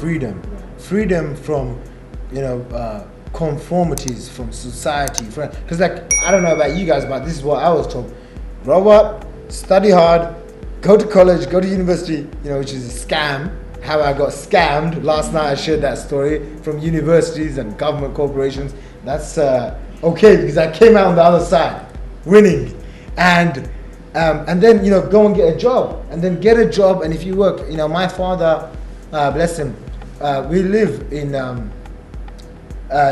freedom. Freedom from, conformities from society. Because like, I don't know about you guys, but this is what I was told. Grow up, study hard, go to college, go to university, which is a scam. How I got scammed. Last night I shared that story from universities and government corporations. That's okay, because I came out on the other side, winning. And then, go and get a job. And then get a job, and if you work, my father, bless him, we live in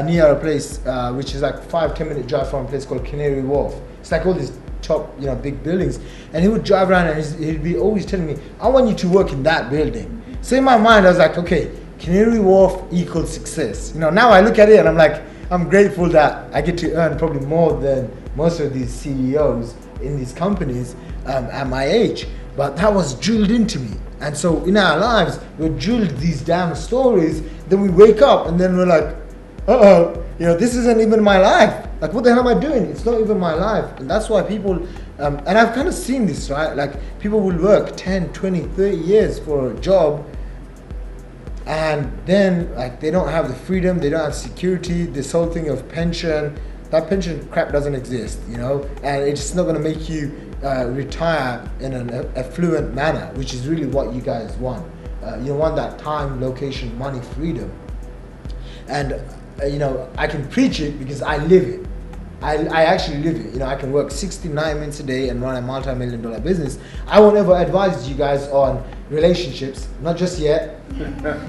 near a place which is like 5-10 minute drive from a place called Canary Wharf. It's like all these top, big buildings. And he would drive around and he'd be always telling me, I want you to work in that building. So in my mind, I was like, okay, Canary Wharf equals success. Now I look at it and I'm like, I'm grateful that I get to earn probably more than most of these CEOs in these companies at my age. But that was drilled into me. And so in our lives, we're drilled these damn stories. Then we wake up and then we're like, this isn't even my life. Like, what the hell am I doing? It's not even my life. And that's why people, and I've kind of seen this, right? Like, people will work 10, 20, 30 years for a job, and then like they don't have the freedom, they don't have security, this whole thing of pension, that pension crap doesn't exist, and it's not going to make you retire in an affluent manner, which is really what you guys want. You want that time, location, money, freedom. And I can preach it because I live it. I actually live it. I can work 69 minutes a day and run a multi-million-dollar business. I won't ever advise you guys on relationships, not just yet.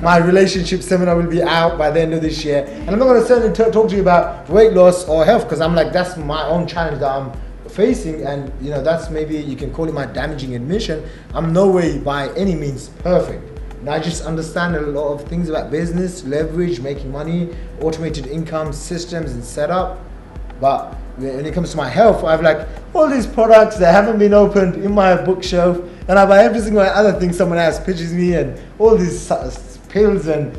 My relationship seminar will be out by the end of this year. And I'm not going to certainly talk to you about weight loss or health, because I'm like, that's my own challenge that I'm facing. And, that's, maybe you can call it my damaging admission. I'm no way by any means perfect. And I just understand a lot of things about business, leverage, making money, automated income systems and setup. But when it comes to my health, I have like all these products that haven't been opened in my bookshelf, and I buy every single other thing someone else pitches me, and all these pills and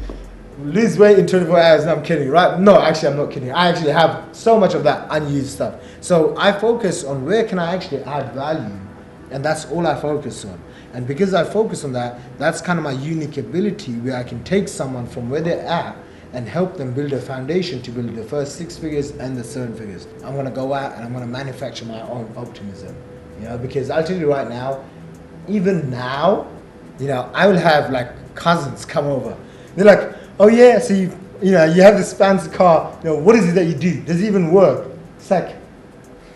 lose weight in 24 hours. No, I'm kidding, right? No, actually, I'm not kidding. I actually have so much of that unused stuff. So I focus on where can I actually add value, and that's all I focus on. And because I focus on that, that's kind of my unique ability, where I can take someone from where they're at and help them build a foundation to build the first 6 figures and the 7 figures. I'm going to go out and I'm going to manufacture my own optimism, because I'll tell you right now, even now, I will have like cousins come over. They're like, oh yeah, so you have this fancy car, what is it that you do? Does it even work? It's like,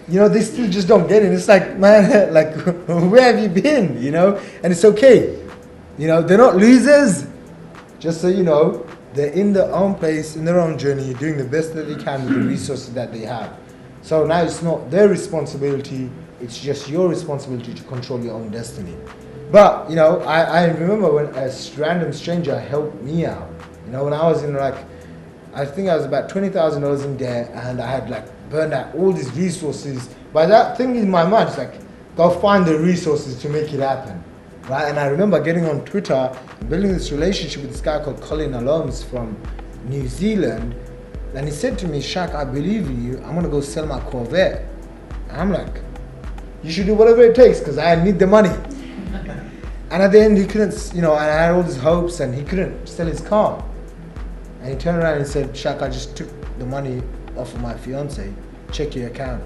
they still just don't get it. It's like, man, like, where have you been, And it's okay. They're not losers. Just so you know, they're in their own place, in their own journey, doing the best that they can with the resources that they have. So now it's not their responsibility, it's just your responsibility to control your own destiny. But, I remember when a random stranger helped me out. When I was in I think I was about $20,000 in debt, and I had burned out all these resources. But that thing in my mind is go find the resources to make it happen. Right? And I remember getting on Twitter and building this relationship with this guy called Colin Aloms from New Zealand. And he said to me, Shaq, I believe in you. I'm going to go sell my Corvette. And I'm like, you should do whatever it takes, because I need the money. And at the end, he couldn't, and I had all these hopes, and he couldn't sell his car. And he turned around and said, Shaq, I just took the money off of my fiance. Check your account.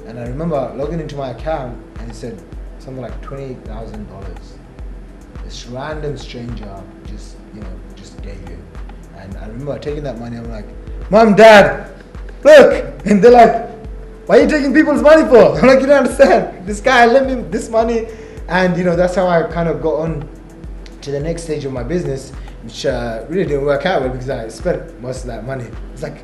And I remember logging into my account, and he said, something like $28,000. This random stranger just gave it. And I remember taking that money. I'm like, Mom, Dad, look. And they're like, why are you taking people's money for? I'm like, you don't understand. This guy lent me this money. And that's how I kind of got on to the next stage of my business, which really didn't work out well, because I spent most of that money. It's like,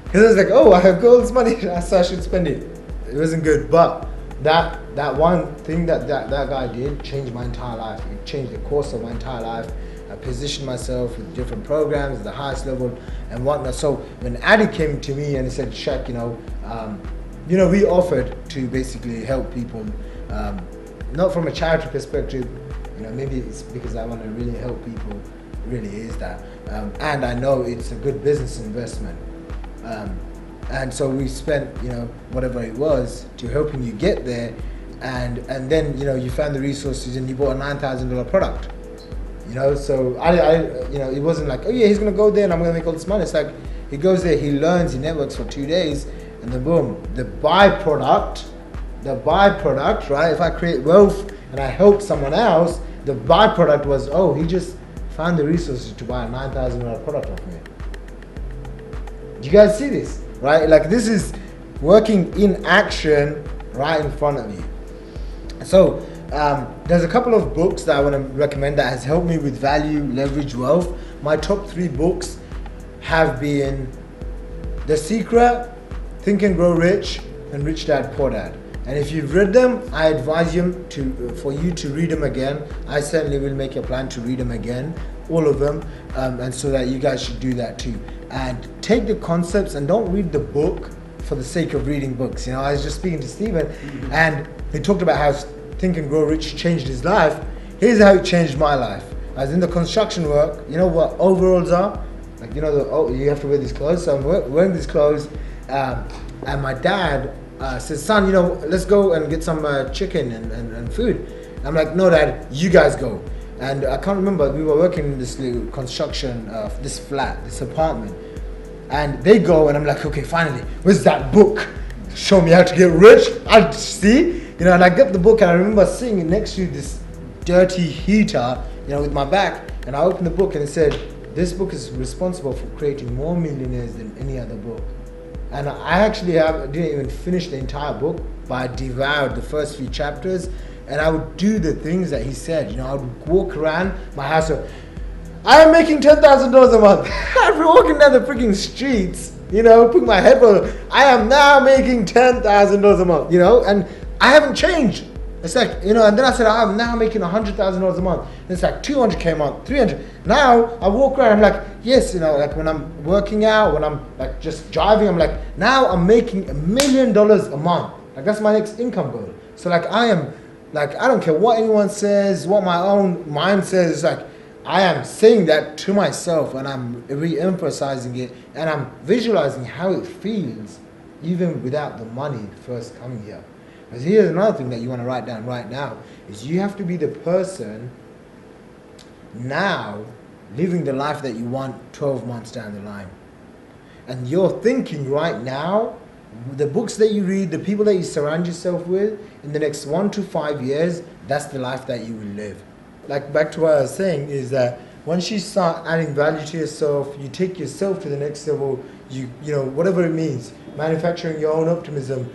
because I was like, oh, I have all this money, so I should spend it. It wasn't good. But that one thing that guy did changed my entire life. It changed the course of my entire life. I positioned myself with different programs at the highest level and whatnot. So when Adi came to me and he said, Shaq, we offered to basically help people, not from a charity perspective. Maybe it's because I want to really help people. It really is that, and I know it's a good business investment. And so we spent, whatever it was to helping you get there, and then you found the resources and you bought a $9,000 product. You know, so it wasn't like, oh yeah, he's gonna go there and I'm gonna make all this money. It's like he goes there, he learns, he networks for 2 days, and then boom, the byproduct, right? If I create wealth and I help someone else, the byproduct was, oh, he just found the resources to buy a $9,000 product off me. Do you guys see this? Right? Like, this is working in action right in front of you. So there's a couple of books that I want to recommend that has helped me with value, leverage, wealth. My top 3 books have been The Secret, Think and Grow Rich, and Rich Dad Poor Dad. And if you've read them, I advise you for you to read them again. I certainly will make a plan to read them again, all of them, and so that you guys should do that too. And take the concepts and don't read the book for the sake of reading books. You know, I was just speaking to Stephen, and he talked about how Think and Grow Rich changed his life. Here's how it changed my life. I was in the construction work. You know what overalls are? Like, you know, you have to wear these clothes. So I'm wearing these clothes, and my dad says, son, you know, let's go and get some chicken and food. I'm like, no, Dad, you guys go. And I can't remember, we were working in this little construction, this flat, this apartment. And they go, and I'm like, okay, finally, where's that book? Show me how to get rich. I see, you know, and I get the book, and I remember seeing it next to this dirty heater, you know, with my back. And I opened the book, and it said, this book is responsible for creating more millionaires than any other book. And I actually didn't even finish the entire book, but I devoured the first few chapters, and I would do the things that he said. You know, I would walk around my house. I am making $10,000 a month. I'd be walking down the freaking streets, you know, putting my headphones. I am now making $10,000 a month, you know, and I haven't changed. It's like, you know, and then I said, I'm now making $100,000 a month. And it's like $200K a month, $300. Now I walk around, I'm like, yes, you know, like when I'm working out, when I'm like just driving, I'm like, now I'm making $1 million a month. Like, that's my next income goal. So like, I am, like, I don't care what anyone says, what my own mind says. It's like, I am saying that to myself, and I'm re-emphasizing it, and I'm visualizing how it feels even without the money first coming here. Because here's another thing that you want to write down right now, is you have to be the person now living the life that you want 12 months down the line. And you're thinking right now, the books that you read, the people that you surround yourself with, in the next 1 to 5 years, that's the life that you will live. Like, back to what I was saying, is that once you start adding value to yourself, you take yourself to the next level, you know, whatever it means, manufacturing your own optimism,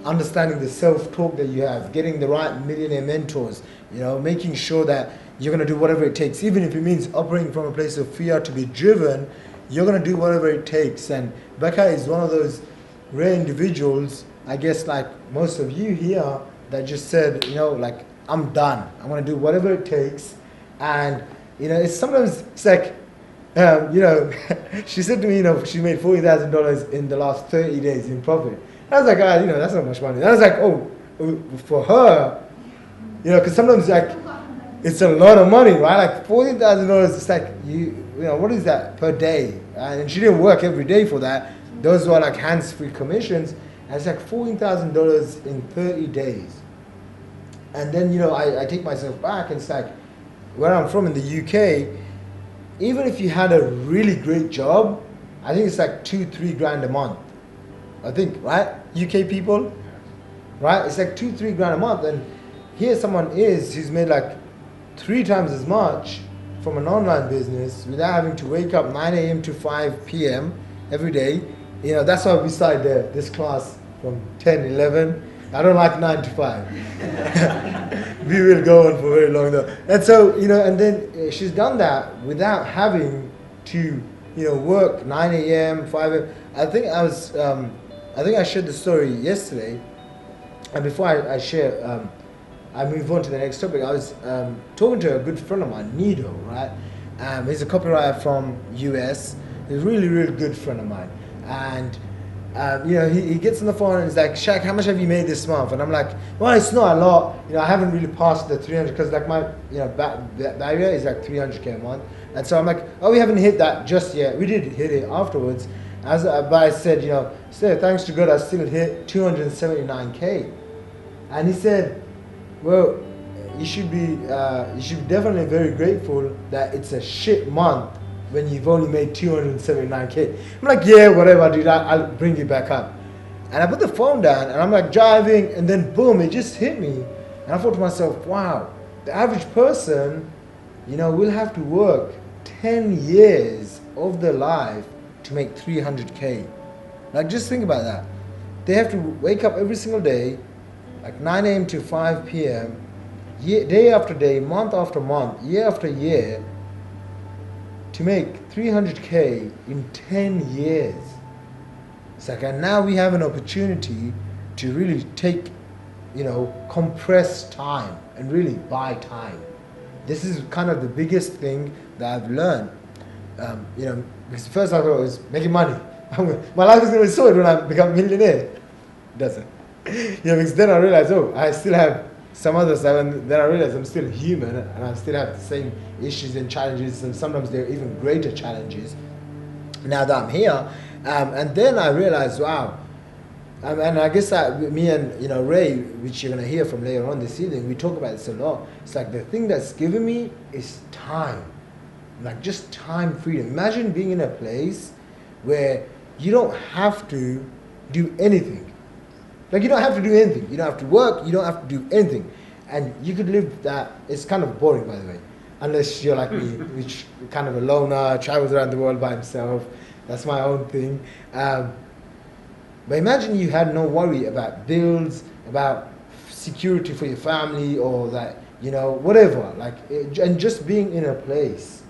understanding the self-talk that you have, getting the right millionaire mentors, you know, making sure that you're going to do whatever it takes, even if it means operating from a place of fear to be driven, you're going to do whatever it takes. And Becca is one of those rare individuals, I guess like most of you here, that just said, you know, like, I'm done. I'm going to do whatever it takes. And, you know, it's like, you know, she said to me, you know, she made $40,000 in the last 30 days in profit. I was like, you know, that's not much money. I was like, oh, for her, you know, because sometimes like it's a lot of money, right? Like $40,000. It's like you know, what is that per day? And she didn't work every day for that. Those were like hands-free commissions. And it's like $14,000 in 30 days. And then, you know, I take myself back, and it's like, where I'm from in the UK, even if you had a really great job, I think it's like $2-3 grand a month. I think, right? UK people, right? It's like $2-3 grand a month. And here someone who's made like 3 times as much from an online business without having to wake up 9 a.m. to 5 p.m. every day. You know, that's why we started this class from 10, 11. I don't like 9 to 5. We will go on for very long though. And so, you know, and then she's done that without having to, you know, work 9 a.m., 5 a.m. I think I shared the story yesterday. And before I share, I move on to the next topic. I was talking to a good friend of mine, Nido, right? He's a copywriter from US. He's a really, really good friend of mine. And you know, he gets on the phone and he's like, Shaq, how much have you made this month? And I'm like, well, it's not a lot. You know, I haven't really passed the 300 because like my, you know, barrier is like 300K a month. And so I'm like, oh, we haven't hit that just yet. We did hit it afterwards. But I said, you know, thanks to God, I still hit 279K. And he said, well, you should be definitely very grateful that it's a shit month when you've only made 279k. I'm like, yeah, whatever, dude, I'll bring you back up. And I put the phone down and I'm like driving, and then boom, it just hit me. And I thought to myself, wow, the average person, will have to work 10 years of their life to make 300k. Like, just think about that. They have to wake up every single day, like 9 a.m. to 5 p.m., day after day, month after month, year after year, to make 300k in 10 years. It's like, and now we have an opportunity to really take, compress time and really buy time. This is kind of the biggest thing that I've learned. Because first I thought it was making money. My life is going to be sorted when I become a millionaire. It doesn't. Because then I realized, I still have some other stuff, and then I realized I'm still human and I still have the same issues and challenges, and sometimes they're even greater challenges now that I'm here. And then I realized, wow. And I guess that me and Ray, which you're going to hear from later on this evening, we talk about this a lot. It's like the thing that's given me is time. Like, just time freedom. Imagine being in a place where you don't have to do anything. Like, you don't have to do anything. You don't have to work. You don't have to do anything. And you could live that. It's kind of boring, by the way. Unless you're like me, which kind of a loner, travels around the world by himself. That's my own thing. But imagine you had no worry about bills, about security for your family, or that, whatever. And just being in a place.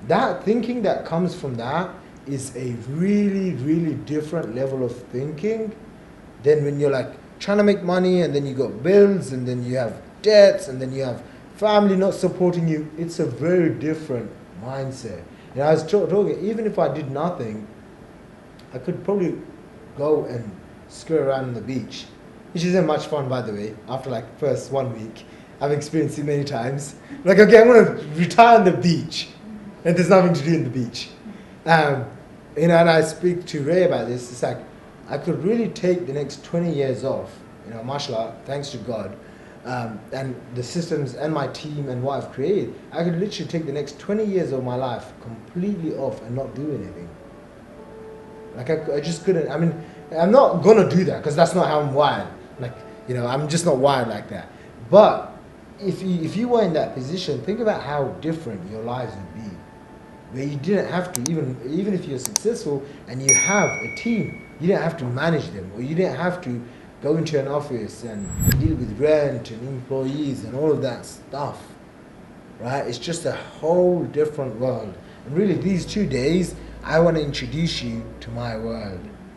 That thinking that comes from that is a really, really different level of thinking than when you're like trying to make money, and then you got bills, and then you have debts, and then you have family not supporting you. It's a very different mindset. And I was talking, even if I did nothing, I could probably go and screw around on the beach, which isn't much fun, by the way. After like first 1 week, I've experienced it many times. Like, okay, I'm gonna retire on the beach, and there's nothing to do in the beach. And I speak to Ray about this. It's like, I could really take the next 20 years off, mashallah, thanks to God, and the systems and my team and what I've created. I could literally take the next 20 years of my life completely off and not do anything. Like, I just couldn't. I mean, I'm not gonna do that because that's not how I'm wired. Like, I'm just not wired like that. But if you were in that position, think about how different your lives would be. Where you didn't have to, even if you're successful and you have a team, you didn't have to manage them, or you didn't have to go into an office and deal with rent and employees and all of that stuff, right? It's just a whole different world. And really, these 2 days, I want to introduce you to my world.